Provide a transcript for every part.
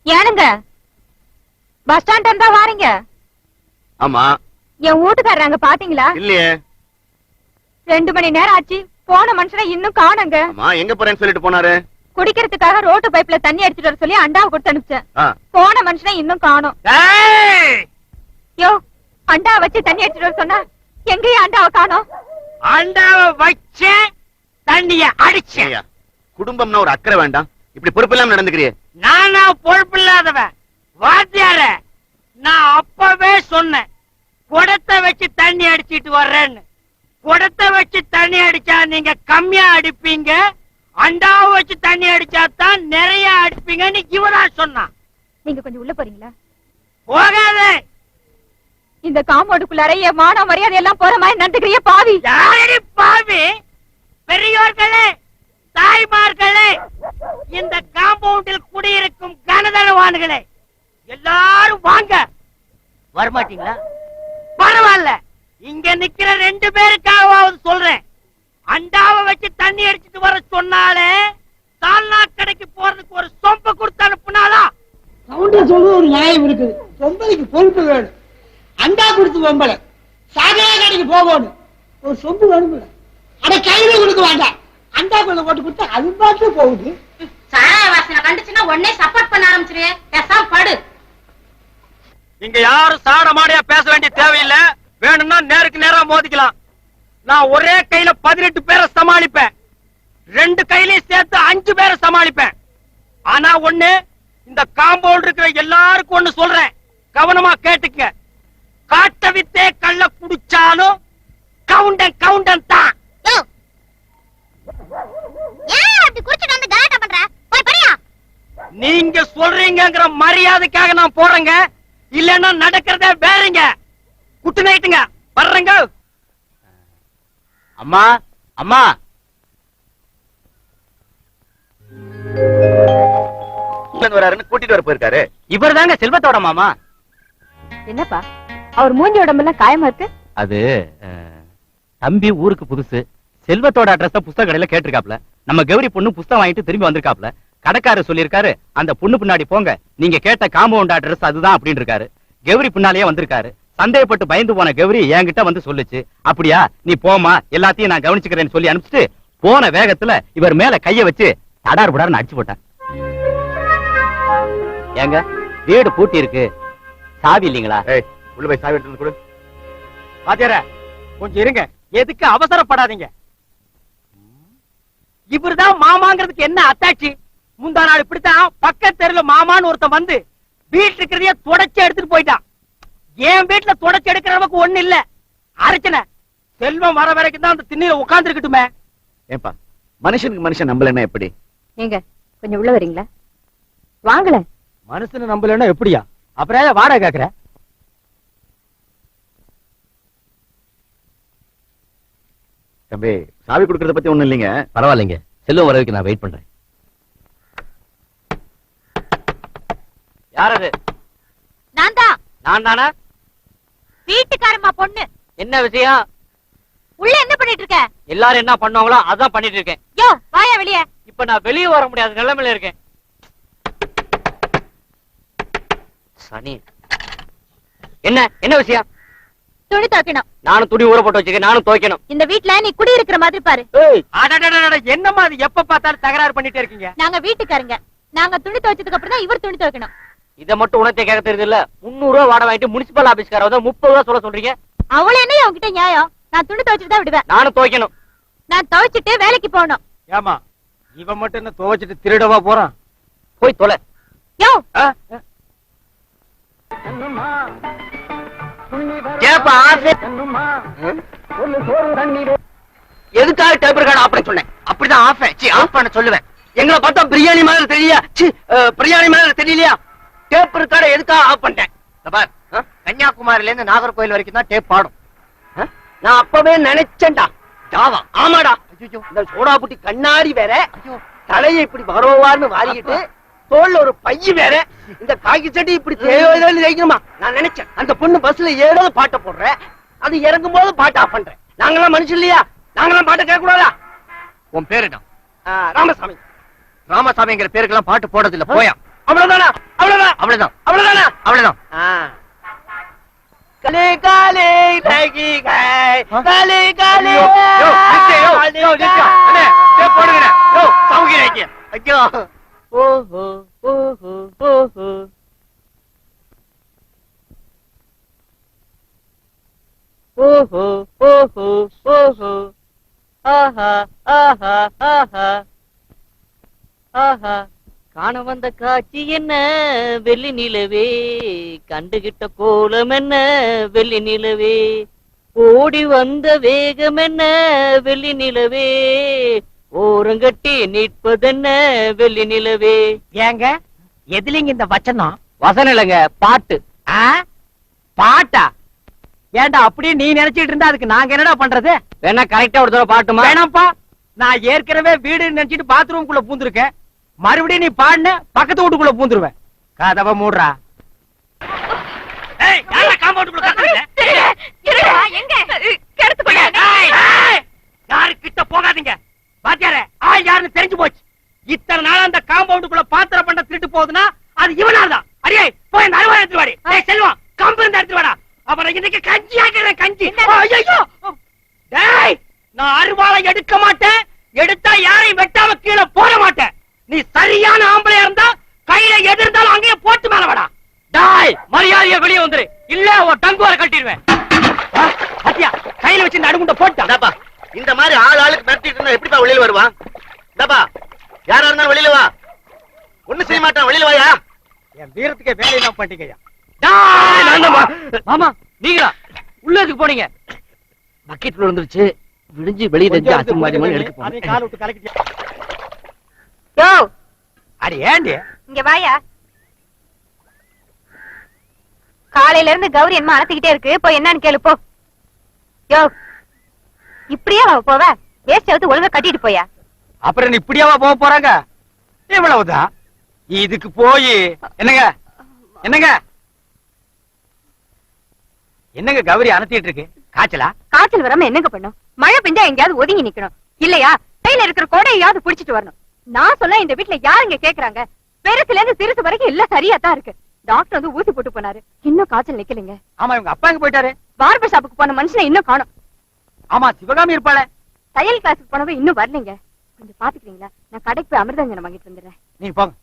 ஏனுங்க bus stand இருந்தா வாரீங்க? ஆமா. என் வீட்டுக்காரங்க பாத்தீங்களா? இல்லையே. 2 மணி நேரம் ஆச்சு, போன மனுஷனை இன்னும் காணுங்க. ஆமா, எங்க போறேன்னு சொல்லிட்டு போனாரு? குடிக்கிறதுக்காக ரோட்டு பைப்ல தண்ணி அடிச்சிட்டு வர சொல்லி அண்டாவை கொடுத்து அனுப்பிச்சேன். போன மனுஷனை இன்னும் காணோம். யோ, அண்டாவை வச்சு தண்ணி அடிச்சிட்டு வர சொன்னா எங்கேயும் அண்டாவை காணோம். அண்டாவை வச்சு தண்ணிய அடிச்சேன். குடும்பம்னா ஒரு அக்கறை வேண்டாம், இப்படி பொறுப்பு இல்லாம நடந்துக்கிறியே. நானா பொறுப்பு இல்லாதவன்? வாத்தியார, நான் அப்பவே சொன்னேன் குடத்தை வச்சு தண்ணி அடிச்சிட்டு வர்றேன்னு. குடத்தை வச்சு தண்ணி அடிச்சா நீங்க கம்மியா அடிப்பீங்க, அண்டாவை வச்சு தண்ணி அடிச்சா தான் நிறைய அடிப்பீங்கன்னு இவரா சொன்னான். நீங்க கொஞ்சம் உள்ள போறீங்களா? போகாதே. இந்த காம்பவுண்டுக்குள்ளார என் மான மரியாதை எல்லாம் போற மாதிரி நடந்துக்கிறிய பாவி. யாரடி பாவி? பெரியோர்களே, தாய்மார்களே, இந்த காம்பவுண்டில் குடியிருக்கும் கனதனவான்களே, எல்லாரும் வாங்க. வரமாட்டீங்களா? பரவாயில்ல, இங்க நிக்கிற 2 பேருக்காவது சொல்றேன். அண்டாவை வச்சு தண்ணி அடிச்சிட்டு வர சொன்னாலே சால்னா கடைக்கு போறதுக்கு ஒரு சொம்பு கொடுத்து அனுப்புனாலா? கவுண்டர் சொல்றது ஒரு நியாயம் இருக்குது. சொம்பலைக்கு பொறுப்பு வேணும். அண்டா கொடுத்து பொம்பளை சாகரா கடைக்கு போகணும், ஒரு சொம்பு வேணும். அட கையில கொடுக்க வேண்டாம், அண்டா கொள்ள போட்டு கொடுத்தா அது பாட்டு போகுது. சாராய வாசனை கண்டுச்சுன்னா உடனே சப்போர்ட் பண்ண ஆரம்பிச்சிரு. பேசாம படு. இங்க யாரும் சாட மாடியா பேச வேண்டிய தேவையில்லை. வேணும்னா நேருக்கு நேரா மோதிக்கலாம். நான் ஒரே கையில 18 பேரை சமாளிப்பேன், 2 கையிலையும் சேர்த்து 5 பேரை சமாளிப்பேன். ஆனா ஒண்ணு, இந்த காம்பவுண்ட் இருக்கிற எல்லாருக்கும் ஒண்ணு சொல்றேன், கவனமா கேட்டுக்க. காட்ட வித்தே கள்ள குடிச்சாலும் கவுண்டன் கவுண்டன் தான். நீங்க சொல்றீங்கிற மரியாதைக்காக நான் போறேங்க, இல்லன்னா நடக்கிறதே வேறங்க. குட்டு நைட்டுங்க வர்றேங்க. அம்மா, அம்மா. வராருன்னு கூட்டிட்டு வர போயிருக்காரு. இவர் தாங்க செல்வத்தோட மாமா. என்னப்பா அவர் மூஞ்சி உடம்பெல்லாம் காயமா இருக்கு? அது தம்பி ஊருக்கு புதுசு, செல்வத்தோட அட்ரஸ் புஸ்தக கடையில கேட்டிருக்காப்ல. நம்ம கௌரி பொண்ணு புஸ்தகம் வாங்கிட்டு திரும்பி வந்திருக்காப்ல. கடைக்காரர் சொல்லிருக்காரு, அந்த பொண்ணு பின்னாடி போங்க, நீங்க கேட்ட காம்பவுண்ட் அட்ரஸ் அதுதான் அப்படின்னு இருக்காரு. கௌரி பின்னாலேயே வந்திருக்காரு. சந்தேகப்பட்டு பயந்து போன கௌரி என்கிட்ட வந்து சொல்லுச்சு. அப்படியா, நீ போமா, எல்லாத்தையும் நான் கவனிச்சுக்கிறேன்னு சொல்லி அனுப்பிச்சிட்டு போன வேகத்துல இவர் மேல கைய வச்சு தடார் புடார்னு அடிச்சு போட்டேன். ஏங்க, வீடு பூட்டி இருக்கு, சாவி இல்லீங்களா? உள்ள போய் சாவி எடுத்து கொடு. பாத்தியார, கொஞ்சம் இருங்க, எதுக்கு அவசரப்படாதீங்க. இவருதான் மாமாங்கிறதுக்கு என்ன அத்தாட்சி? முந்தா நாள் இப்படித்தான் பக்கத்து தெருல மாமான்னு ஒருத்தன் வந்து வீட்டுல இருக்கிறதைய தொடச்சு எடுத்துட்டு போயிட்டான். என் வீட்டுல தொடச்சு எடுக்கிற அளவுக்கு ஒண்ணு இல்ல. அரைச்சன செல்வம் வர வரைக்கும் தான் அந்த திண்ணில உட்கார்ந்து இருக்கட்டுமே. ஏப்பா, மனுஷனுக்கு மனுஷன் நம்பலன்னா எப்படி? நீங்க கொஞ்சம் உள்ள வரீங்களா? வாங்கல. மனுஷனை நம்பலன்னா எப்படியா? அப்புறம் வாடகை கேக்குற? தம்பி, சாவி கொடுக்கறத பத்தி ஒண்ணும் இல்லைங்க. பரவாயில்லைங்க, செல்வம் வர வரைக்கும் நான் வெயிட் பண்றேன். யார் அது? நான் தான். நான் தானே? வீட்டுக்காரமா பொண்ணு. என்ன விஷயம்? உள்ள என்ன பண்ணிட்டு இருக்க? எல்லாரும் என்ன பண்ணுவாங்களோ அதான் பண்ணிட்டு இருக்கேன். யோ, வாயா வெளியே. இப்ப நான் வெளியே வர முடியாத நிலைமையில இருக்கேன். சனி, என்ன என்ன விஷயம்? துணி துவைக்கணும். நானும் துணி ஊற போட்டு வச்சிருக்கேன், நானும் துவைக்கணும். இந்த வீட்ல நீ குடி இருக்கிற மாதிரி பாரு. என்னமா அது எப்ப பார்த்தாலும் தகராறு பண்ணிட்டே இருக்கீங்க? நாங்க வீட்டுக்காரங்க, நாங்க துணி துவைச்சதுக்கு அப்புறம் தான் இவர் துணி துவைக்கணும். இதை மட்டும் உனத்தே கேட்க தெரியுது இல்ல? 300 ரூபாய் வாடகை வாங்கிட்டு முனிசிபல் ஆபீஸ்கார 30 ரூபாய் சொல்ல சொல்றீங்க. அவள என்ன உங்ககிட்ட நியாயம்? நான் துணி துவைச்சிட்டு தான் விடுவேன். நானும் துவைக்கணும். நான் துவைச்சிட்டு வேலைக்கு போகணும். ஏமா, இவன் மட்டும் என்ன துவைச்சிட்டு திருடவா போறான்? போய் தொலை. யோ, எதுக்காக டேபிள் கார்டு ஆஃப் பண்ண சொன்னேன்? அப்படிதான் ஆஃப் பண்ண சொல்லுவேன். எங்களை பார்த்தா பிரியாணி மாதிரி தெரியலையா? பிரியாணி மாதிரி தெரியலையா? டேப் இருக்காட எதுக்காக ஆஃப் பண்ணிட்டேன்? கன்னியாகுமரியில இருந்து நாகர்கோயில் வரைக்கும் தான் டேப் பாடும். நான் அப்பவே நினைச்சேன்டா. ஜாவா, ஆமாடா. இந்த சோடா புட்டி கண்ணாடி வேற, தலையை இப்படி வரவார்னு வாரிக்கிட்டு தோல்ல ஒரு பைய வேற, இந்த காக்கி சட்டி இப்படி தேவையுமா? நான் நினைச்சேன் அந்த பொண்ணு பஸ்ல ஏறோது பாட்டை போடுறேன், அது இறங்கும் போது பாட்டு ஆஃப் பண்றேன். நாங்கெல்லாம் மனுஷன் இல்லையா? நாங்கெல்லாம் பாட்டை கேட்க கூடாதா? உன் பேருடா ராமசாமி. ராமசாமிங்கிற பேருக்கெல்லாம் பாட்டு போடுறது இல்ல, போயா. அவ்வளவுதானா? அவ்வளவுதான். அவ்வளவுதான் அவ்வளவுதானா? அவ்வளவுதான் காலே காலே லகி கை காலே காலே போடுங்க சௌகரிய ஐயோ ஓஹோ ஓஹோ ஓஹோ ஓஹோ ஓஹோ ஓஹோ ஆஹா ஆஹா ஆஹா ஆஹா காண வந்த காட்சி என்ன வெள்ளி நிலவே கண்டுகிட்ட கோலம் என்ன வெள்ளி நிலவே ஓடி வந்த வேகம் என்ன வெள்ளி நிலவே ஓரங்கட்டி நிற்பதென்ன வெள்ளி நிலவே. ஏங்க எதுலீங்க இந்த வச்சனம்? வசனம் இல்லைங்க, பாட்டு. பாட்டா? ஏண்டா அப்படியே நீ நினைச்சிட்டு இருந்தா அதுக்கு நாங்க என்னடா பண்றது? வேணா கரெக்டா ஒரு தடவை பாட்டுமா? வேணாம்ப்பா, நான் ஏற்கனவே வீடு நினைச்சிட்டு பாத்ரூம்குள்ள பூந்துருக்கேன். மறுபடியும் நீ பாடுன பக்கத்து வீட்டுக்குள்ள பூந்துருவேன். கதவை மூடுறா. யாருக்கிட்ட போகாதீங்க. பாத்தியாரே, ஆள் யாருன்னு தெரிஞ்சு போச்சு. இத்தனை நாள் அந்த காம்பவுண்டுக்குள்ள பாத்திர பண்ண திருட்டு போகுதுன்னா அது இவனால்தான். அடியே போய் அந்த அருவா எடுத்து வாடி. செல்வம் கம்பு இருந்து எடுத்து வாடா. அப்புறம் இன்னைக்கு கஞ்சி ஆக்கிறேன், கஞ்சி. ஐயோ டேய், நான் அருவாளை எடுக்க மாட்டேன். எடுத்தா யாரையும் வெட்டாம கீழே போட மாட்டேன். நீ சரியான ஆம்பளையா இருந்தா கையில எது இருந்தாலும் அங்கேயே போட்டு மேல வாடா. டாய், மரியாதையா வெளியே வந்துரு, இல்ல ஒரு டங்குவார கட்டிடுவேன். பாத்தியா, கையில வச்சு இந்த அடுகுண்ட போட்டா. இந்த மாதிரி ஆள் ஆளுக்கு மிரட்டிட்டு இருந்தா எப்படிப்பா வெளியில வருவான்? டப்பா, யாரா இருந்தாலும் வெளியில வா. ஒண்ணு செய்ய மாட்டான், வெளியில வாயா. என் வீரத்துக்கே வேலை எல்லாம் பண்ணிக்கையா. மாமா நீங்களா உள்ள எதுக்கு போனீங்க? பக்கெட் விழுந்துருச்சு, விடிஞ்சு வெளியே தெரிஞ்சு அசிங்கமாஜமான எடுக்க போனேன். கால் விட்டு கலக்கிட்டியா? யோ அடி ஏண்டி இங்க வாயா. காலையில இருந்து கௌரி என்ன அழைச்சிக்கிட்டே இருக்கு, போய் என்னன்னு கேளு போ. யோ இப்படியே அவ போவ, வேஸ்ட் அவுத்து ஒழுங்கா கட்டிட்டு போயா. அப்புறம் நீ இப்படியாவா போக போறாங்க? இவ்வளவுதான். இதுக்கு போய் என்னங்க என்னங்க என்னங்க கௌரி அனுத்திட்டு இருக்கு? காய்ச்சலா? காய்ச்சல் வராம என்னங்க பண்ணும்? மழை பெஞ்சா எங்கயாவது ஒதுங்கி நிக்கணும், இல்லையா கையில இருக்கிற கோடையாவது புடிச்சிட்டு வரணும். நான் சொல்ல இந்த வீட்டுல யாருங்க கேக்குறாங்க? பெருசுல இருந்து சிறுசு வரைக்கும் எல்லாம் சரியா தான் இருக்கு. டாக்டர் வந்து ஊசி போட்டு போனாரு, இன்னும் காய்ச்சல் நிக்கலைங்க. ஆமா, இவங்க அப்பா எங்க போயிட்டாரு? பார்பர் ஷாப்புக்கு போன மனுஷனை இன்னும் காணோம். ஆமா, சிவகாமி இருப்பாள. தையல் கிளாஸுக்கு போனவ இன்னும் வரலைங்க. கொஞ்சம் பாத்துக்கிறீங்களா? நான் கடைக்கு போய் அமிர்தாஞ்சனம் வாங்கிட்டு வந்துடுறேன். நீங்க போங்க.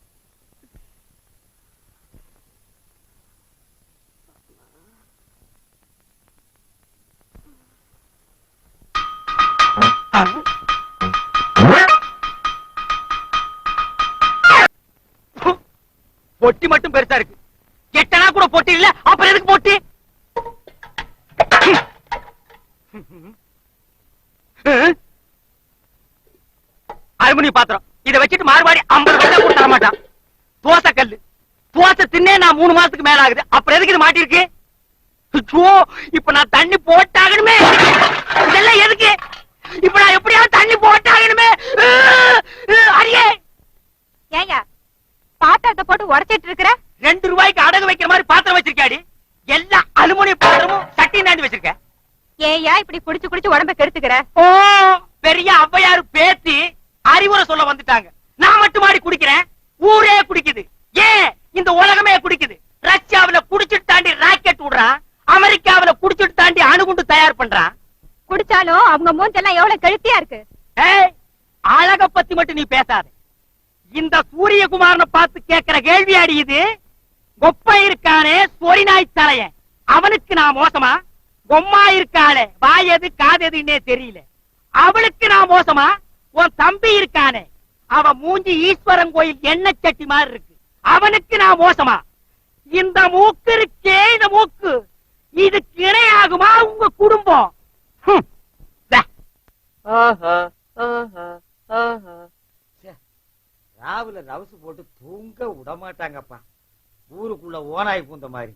பொட்டி மட்டும் பெருசா இருக்கு. எட்டனா கூட பொட்டி இல்ல, அப்புறம் எதுக்கு பொட்டி? அலுமினிய பாத்திரம் இதை வச்சுட்டு மாறுபாடி 50 பைசா கூட தர மாட்டான். தோசை கல்லு, தோசை தின்னே நான் 3 மாசத்துக்கு மேல ஆகுது, அப்புறம் எதுக்கு இது மாட்டிருக்கு? இப்ப நான் தண்ணி போட்டாகணுமே. இதெல்லாம் எதுக்கு? இப்ப நான் எப்படியாவது தண்ணி போட்டாகணுமே. அரியே ஏயா பாத்திரத்தை போட்டு உடைச்சிட்டு இருக்கிற? 2 ரூபாய்க்கு அடகு வைக்கிற மாதிரி பாத்திரம் வச்சிருக்காடி. எல்லாம் அலுமினிய பாத்திரமும் சட்டி தாண்டி வச்சிருக்க. ஏயா இப்படி குடிச்சு குடிச்சு உடம்ப கெடுத்துக்கிற? ஓ, பெரிய ஔவையாரு பேத்தி அறிவுரை சொல்ல வந்துட்டாங்க. நான் மட்டும் மாடி குடிக்கிறேன், ஊரே குடிக்குது. ஏன் இந்த உலகமே குடிக்குது? ரஷ்யாவில குடிச்சிட்டு தாண்டி ராக்கெட் விடுறான், அமெரிக்காவில குடிச்சிட்டு தாண்டி அணுகுண்டு தயார் பண்றான். குடிச்சாலும் அவங்க மூஞ்செல்லாம் எவ்வளவு கெழுத்தியா இருக்கு. அழக பத்தி மட்டும் நீ பேசாத. இந்த சூரியகுமாரனை பார்த்து கேட்கிற கேள்வி அடி இது. கொப்பை இருக்கானே சொரி நாய் தலையன், அவனுக்கு நான் மோசமா? கொம்மா இருக்காளே வாயது காததுன்னே தெரியல, அவளுக்கு நான் மோசமா? உன் தம்பி இருக்கானே, அவன் மூஞ்சி ஈஸ்வரன் கோயில் எண்ணெய் சட்டி மாதிரி இருக்கு, அவனுக்கு நான் மோசமா? இந்த மூக்கு இருக்கே, இந்த மூக்கு இதுக்கு இணையாகுமா உங்க குடும்பம்? ராவுல ரவுசு போட்டு தூங்க விட மாட்டாங்கப்பா, ஊருக்குள்ள ஓனாய் பூந்த மாதிரி.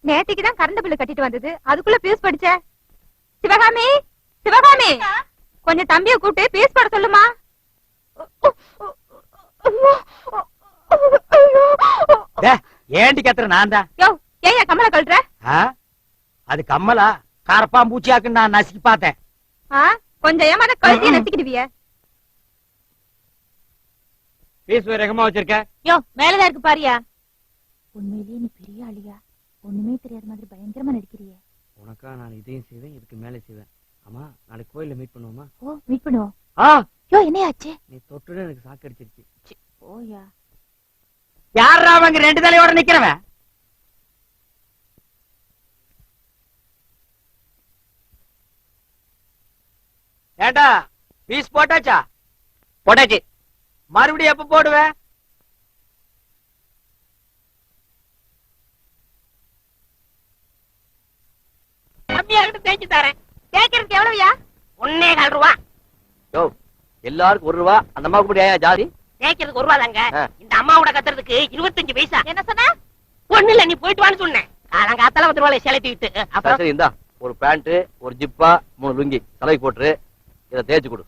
நேத்திக்குதான் கரண்ட் பில்லு கட்டிட்டு வந்தது, அதுக்குள்ள பீஸ் படிச்ச. சிவகாமி, சிவகாமி, கொஞ்சம் தம்பியை கூப்பிட்டு பீஸ் போட சொல்லுமா. ஏண்டி கத்துற நான் தான். யோ ஏன் கமலை கழட்டுற? அது கம்மலா கரப்பாம்பூச்சியாக்குன்னு நான் நசுக்கி பார்த்தேன். கொஞ்சம் ஏமாத கழுத்திய நசிக்கிடுவிய. பீஸ் வேற எங்கம்மா வச்சிருக்க? யோ மேலதான் இருக்கு பாரியா. உண்மையிலேயே நீ பெரிய ஆளியா? ஒண்ணுமே தெரியாத மாதிரி பயங்கரமா நடிக்கிறியே. உனக்கா நான் இதையும் செய்வேன், இதுக்கு மேல செய்வேன். ஆமா, நாளைக்கு கோயில்ல மீட் பண்ணுவோமா? ஓ மீட் பண்ணுவோம். யோ என்னையாச்சு? நீ தொட்டுன்னு எனக்கு சாக்கு அடிச்சிருச்சு. ஓயா யாரா அவங்க ரெண்டு தலையோட நிக்கிறவன்? ஏண்டா பீஸ் போட்டாச்சா? போட்டாச்சு. மறுபடியும் எப்ப போடுவேன்? கம்மியாகிட்டு தேய்ச்சி தரேன். தேய்க்கிறதுக்கு எவ்வளவுயா? 1.25 ரூபா. யோ, எல்லாருக்கும் 1 ரூபா. அந்த அம்மாவுக்கு முடியா ஜாதி? தேய்க்கிறதுக்கு 1 ரூபா தாங்க. ஆ. இந்த அம்மாவோட கத்துறதுக்கு 25 பைசா. என்ன சொன்ன? ஒண்ணு இல்ல, நீ போயிட்டு வான்னு சொன்னேன். காலங்காத்தால 10 ரூபாய் செலுத்திட்டு அப்புறம் சரி, இந்தா ஒரு பேண்ட், ஒரு ஜிப்பா, 3 லுங்கி தலைக்கு போட்டுரு. இதை தேய்ச்சு கொடு.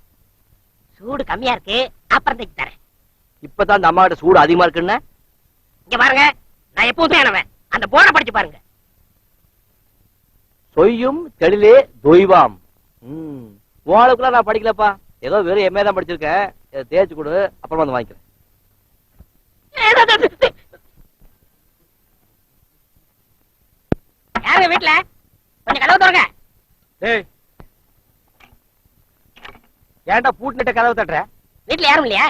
சூடு கம்மியா இருக்கு, அப்புறம் தேய்ச்சி தரேன். இப்பதான் அந்த அம்மா கிட்ட சூடு அதிகமா இருக்குன்னு. இங்க பாருங்க, நான் எப்பவுமே ஆனவன். அந்த போர்டை படிச்சு பாருங்க. சொய்யும் தெளிலே தொய்வாம். உங்களுக்குலாம் நான் படிக்கலப்பா, ஏதோ வெறும் எம்ஏ தான் படிச்சிருக்கேன். இதை தேய்ச்சு கொடு, அப்புறமா வந்து வாங்கிக்கிறேன். யாருங்க வீட்டுல? கொஞ்சம் கதவு திறங்க. டேய், ஏன்டா பூட்டுட்ட கதவு தட்டுற? வீட்டுல யாரும் இல்லையா?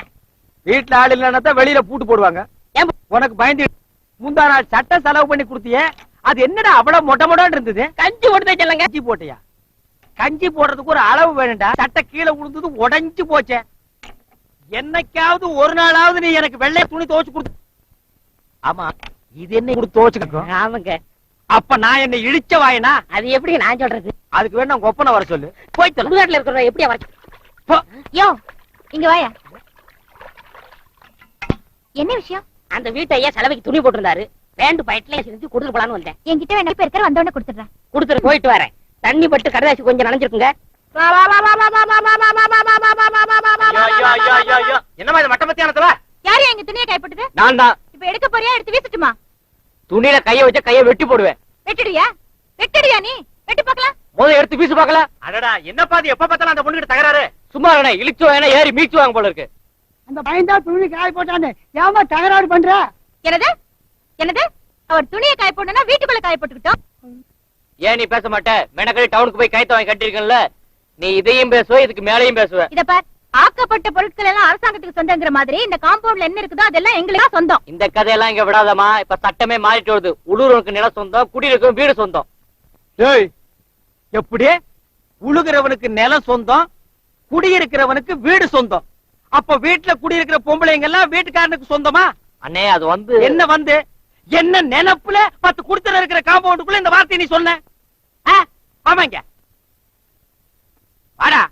வீட்டுல ஆள் இல்லன்னா வெளியில பூட்டு போடுவாங்க. ஏன் உனக்கு பயந்து முந்தா நாள் சட்டை செலவு பண்ணி கொடுத்தியே, அது என்னடா அவ்வளவு மொட்டை மொட்டான்னு இருந்தது? கஞ்சி போட்டு தேய்ச்சலங்க. கஞ்சி போட்டியா? கஞ்சி போடுறதுக்கு ஒரு அளவு வேணும்டா. சட்டை கீழே விழுந்தது உடைஞ்சு போச்சே. என்னைக்காவது ஒரு நாளாவது நீ எனக்கு வெள்ளை துணி துவைச்சு கொடுத்து. ஆமா, இது என்ன கொடுத்து துவைச்சுக்கோ? ஆமாங்க. அப்ப நான் என்ன இழிச்ச வாயினா? அது எப்படி நான் சொல்றது? அதுக்கு வேணா உங்க ஒப்பனை வர சொல்லு. போய் சுடுகாட்டுல இருக்கிற எப்படி வர? போ. யோ இங்க வாயா. என்ன விஷயம்? அந்த வீட்டையே செலவுக்கு துணி போட்டிருந்தாரு. பேண்ட் பைட்ல செஞ்சு கொடுத்துட்டு போலான்னு வந்தேன். என்கிட்ட வேணா இப்ப இருக்கிற வந்தவன கொடுத்துடுறேன். கொடுத்துட்டு போயிட்டு வரேன். தண்ணி பட்டு கடதாசி கொஞ்சம் நனைஞ்சிருக்குங்க. என்னமா இது மட்ட மத்தியானத்துல? யாரு எங்க துணியை கைப்பட்டது? நான் தான். இப்ப எடுக்க போறியா? எடுத்து வீசட்டுமா? துணியில கைய வச்ச கைய வெட்டி போடுவேன். வெட்டிடுயா? வெட்டிடுயா நீ? வெட்டி பார்க்கலாம். முதல்ல எடுத்து வீசு பாக்கல. அடடா, என்னப்பா இது? எப்ப பார்த்தாலும் அந்த பொண்ணுகிட்ட தகராறு. சும்மா என்ன இழிச்சு வாங்க, ஏறி மீச்சு வாங்க போல இருக்கு. அந்த பயந்தா துணி காய போட்டான்னு ஏமா தகராறு பண்ற? என்னது என்னது? அவர் துணியை காய போடணும்னா வீட்டுக்குள்ள காய போட்டுக்கிட்டோம். ஏன் நீ பேச மாட்ட? மெனக்கடி டவுனுக்கு போய் கைத்த வாங்கி கட்டிருக்கல. நீ இதையும் பேசுவ, இதுக்கு மேலையும் பேசுவ. இத பார், ஆக்கப்பட்ட பொருட்கள் எல்லாம் அரசாங்கத்துக்கு சொந்தங்கிற மாதிரி இந்த காம்பவுண்ட்ல என்ன இருக்குதோ அதெல்லாம் எங்களுக்கு சொந்தம். இந்த கதையெல்லாம் இங்க விடாதமா. இப்ப சட்டமே மாறிட்டு வருது. உள்ளூருக்கு நிலம் சொந்தம், குடியிருக்கும் வீடு சொந்தம். ஏய், எப்படி? உழுகிறவனுக்கு நிலம் சொந்தம், குடியிருக்கிறவனுக்கு வீடு சொந்தம். அப்ப வீட்டுல குடியிருக்கிற பொம்பளைங்க எல்லாம் வீட்டுக்காரனுக்கு சொந்தமா? அண்ணே, அது வந்து என்ன வந்து என்ன நினைப்புல 10 குடுத்தல இருக்கிற காம்பவுண்டுக்குள்ள இந்த வார்த்தை நீ சொன்ன? ஆமாங்க. வாடா.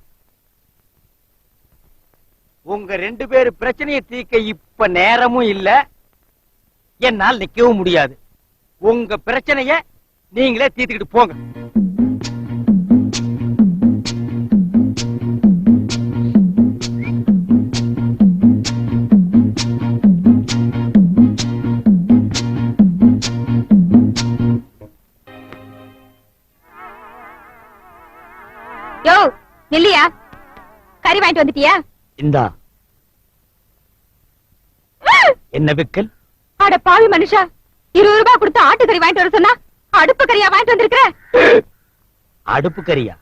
உங்க 2 பேரு பிரச்சனையை தீர்க்க இப்ப நேரமும் இல்ல, என்னால் நிக்கவும் முடியாது. உங்க பிரச்சனைய நீங்களே தீர்த்துக்கிட்டு போங்க. யோ நில்லியா, கறி வாங்கிட்டு வந்துட்டியா? இந்தா. என்ன விக்கல்? அட பாவி மனுஷா, 20 ரூபாய் கொடுத்து ஆட்டுக்கறி வாங்கிட்டு வர சொன்னா அடுப்பு கறியா வாங்கிட்டு வந்திருக்கிற? அடுப்பு கறியா?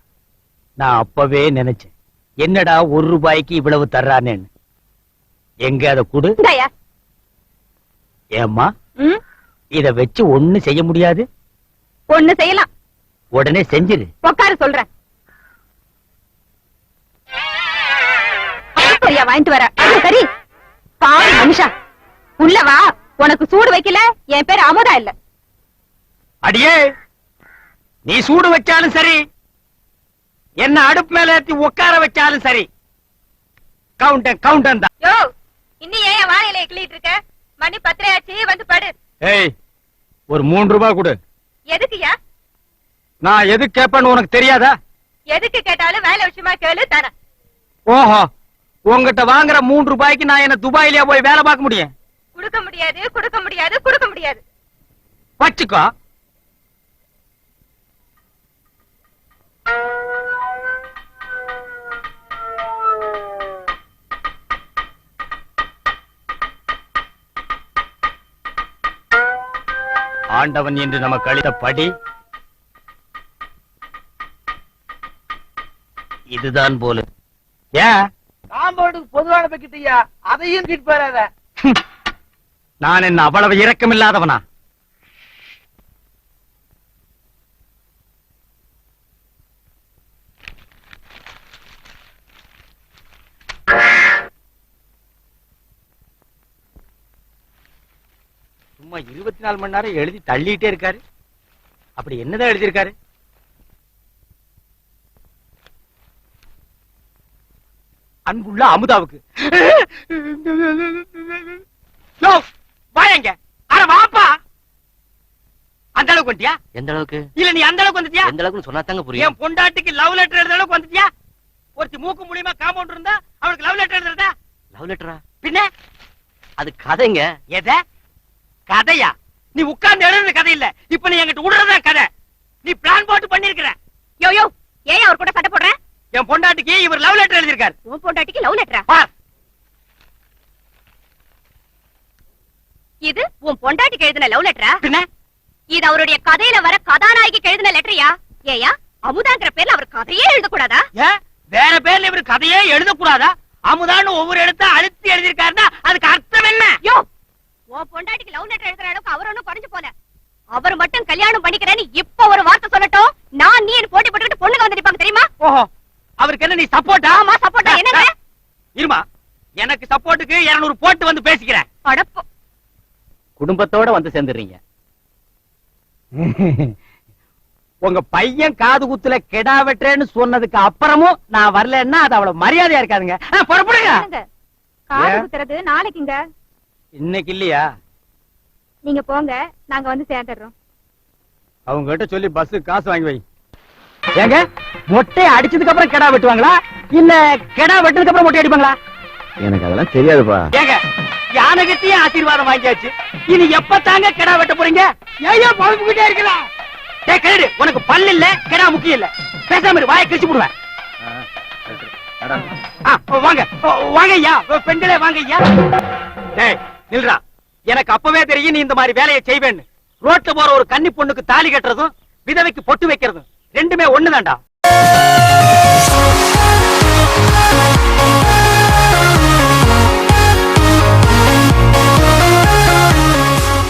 நான் அப்பவே நினைச்சேன், என்னடா 1 ரூபாய்க்கு இவ்வளவு தர்றானேன்னு. எங்க அத குடு. இந்தாயா. ஏம்மா, இத வச்சு ஒண்ணு செய்ய முடியாது? ஒண்ணு செய்யலாம். உடனே செஞ்சிரு. உட்காரு சொல்றேன். சரியா வாங்கிட்டு வர சரி. பாவி மனுஷா, உள்ள வா. உனக்கு சூடு வைக்கல, என் பேர் அமுதா இல்ல. அடியே, நீ சூடு வச்சாலும் சரி, என்ன அடுப்பு மேல ஏத்தி உட்கார வச்சாலும் சரி, கவுண்டன் தான். யோ இன்னும் ஏன் வாழையில கிள்ளிட்டு இருக்க? மணி 10 ஆச்சு, வந்து படு. ஏய், ஒரு 3 ரூபாய் கொடு. எதுக்குயா? நான் எது கேப்பேன்னு உனக்கு தெரியாதா? எதுக்கு கேட்டாலும் வேலை விஷயமா கேளு தரேன். ஓஹோ, உங்ககிட்ட வாங்குற 3 ரூபாய்க்கு நான் என்ன துபாயிலேயே போய் வேலை பார்க்க முடியும்? கொடுக்க முடியாது, கொடுக்க முடியாது, கொடுக்க முடியாது. வச்சுக்கோ. ஆண்டவன் என்று நமக்கு அளித்த படி இதுதான் போல. ஏன் காம்பவுண்டுக்கு பொதுவான பக்கிட்டியா, அதையும் கிட் போறாத. நான் என்ன அவ்வளவு இரக்கம் இல்லாதவனா? சும்மா 24 மணி நேரம் எழுதி தள்ளிட்டே இருக்காரு. அப்படி என்னதான் எழுதியிருக்காரு? அன்புள்ள அமுதாவுக்கு. வாயங்க. அட வாப்பா. அந்த அளவுக்கு வந்துட்டியா? எந்த அளவுக்கு? இல்ல நீ அந்த அளவுக்கு வந்துட்டியா? எந்த அளவுக்கு சொன்னா தாங்க புரியும். என் பொண்டாட்டிக்கு லவ் லெட்டர் எழுதுற அளவுக்கு வந்துட்டியா? ஒருத்தி மூக்கு மூலியமா காம்பவுண்ட் இருந்தா அவளுக்கு லவ் லெட்டர் எழுதுறதா? லவ் லெட்டரா? பின்ன அது கதைங்க. எத கதையா? நீ உட்கார்ந்து எழுதுற கதை இல்ல, இப்ப நீ என்கிட்ட விடுறதா கதை. நீ பிளான் போட்டு பண்ணிருக்கிற. யோ யோ, ஏன் அவர் கூட சண்டை போடுற? என் பொண்டாட்டிக்கு இவர் லவ் லெட்டர் எழுதியிருக்காரு. உன் பொண்டாட்டிக்கு லவ் லெட்டரா? பார். இது உன் பொண்டாட்டிக்கு எழுதின லவ் லெட்டரா? பின்ன இது அவருடைய கதையில வர கதாநாயகிக்கு எழுதின லெட்டரியா? ஏயா, அமுதாங்கிற பேர்ல அவர் கதையே எழுதக்கூடாதா? ஏன் வேற பேர்ல இவர் கதையே எழுதக்கூடாதா? அமுதான்னு ஒவ்வொரு எழுத்தா அழுத்தி எழுதியிருக்காருன்னா அதுக்கு அர்த்தம் என்ன? யோ, உன் பொண்டாட்டிக்கு லவ் லெட்டர் எழுதுற அளவுக்கு அவர் ஒண்ணும் குறைஞ்சு போல. அவர் மட்டும் கல்யாணம் பண்ணிக்கிறேன்னு இப்ப ஒரு வார்த்தை சொல்லட்டும், நான் நீ போட்டி போட்டுக்கிட்டு பொண்ணுங்க வந்து நிப்பாங்க தெரியுமா? ஓஹோ, அவருக்கு என்ன நீ சப்போர்ட்டா? ஆமா, சப்போர்ட்டா. என்னங்க? இருமா, எனக்கு சப்போர்ட்டுக்கு 200 போட்டு வந்து பேசிக்கிறேன். அடப்போ. குடும்பத்தோட வந்து சேர்ந்துடுறீங்க. உங்க பையன் காது குத்துல கெடா வெட்டுறேன்னு சொன்னதுக்கு அப்புறமும் நான் வரலன்னா அது அவ்வளவு மரியாதையா இருக்காதுங்க. புறப்படுங்க. காது குத்துறது நாளைக்குங்க. இன்னைக்கு இல்லையா? நீங்க போங்க, நாங்க வந்து சேர்ந்துடுறோம். அவங்க கிட்ட சொல்லி பஸ் காசு வாங்கி வை. ஏங்க, மொட்டை அடிச்சதுக்கு அப்புறம் கெடா வெட்டுவாங்களா இல்ல கெடா வெட்டதுக்கு அப்புறம் மொட்டை அடிப்பாங்களா? எனக்கு அதெல்லாம் தெரியாதுப்பா. ஏங்க, யானைகிட்டயே ஆசீர்வாதம் வாங்கியாச்சு, இனி எப்பத்தாங்க கெடா வெட்ட போறீங்க? ஏன் பழப்புக்கிட்டே இருக்கலாம்? டேய் கரடி, உனக்கு பல்லு இல்ல, கெடா முக்கியம் இல்ல. பேசாம இரு, வாயை கிழிச்சு போடுவேன். வாங்க வாங்க ஐயா, பெண்களே வாங்க ஐயா. டேய் நில்றா, எனக்கு அப்பவே தெரியும் நீ இந்த மாதிரி வேலையை செய்வேன்னு. ரோட்ல போற ஒரு கன்னி பொண்ணுக்கு தாலி கட்டுறதும் விதவைக்கு பொட்டு வைக்கிறதும் ரெண்டுமே ஒண்ணுதான்டா.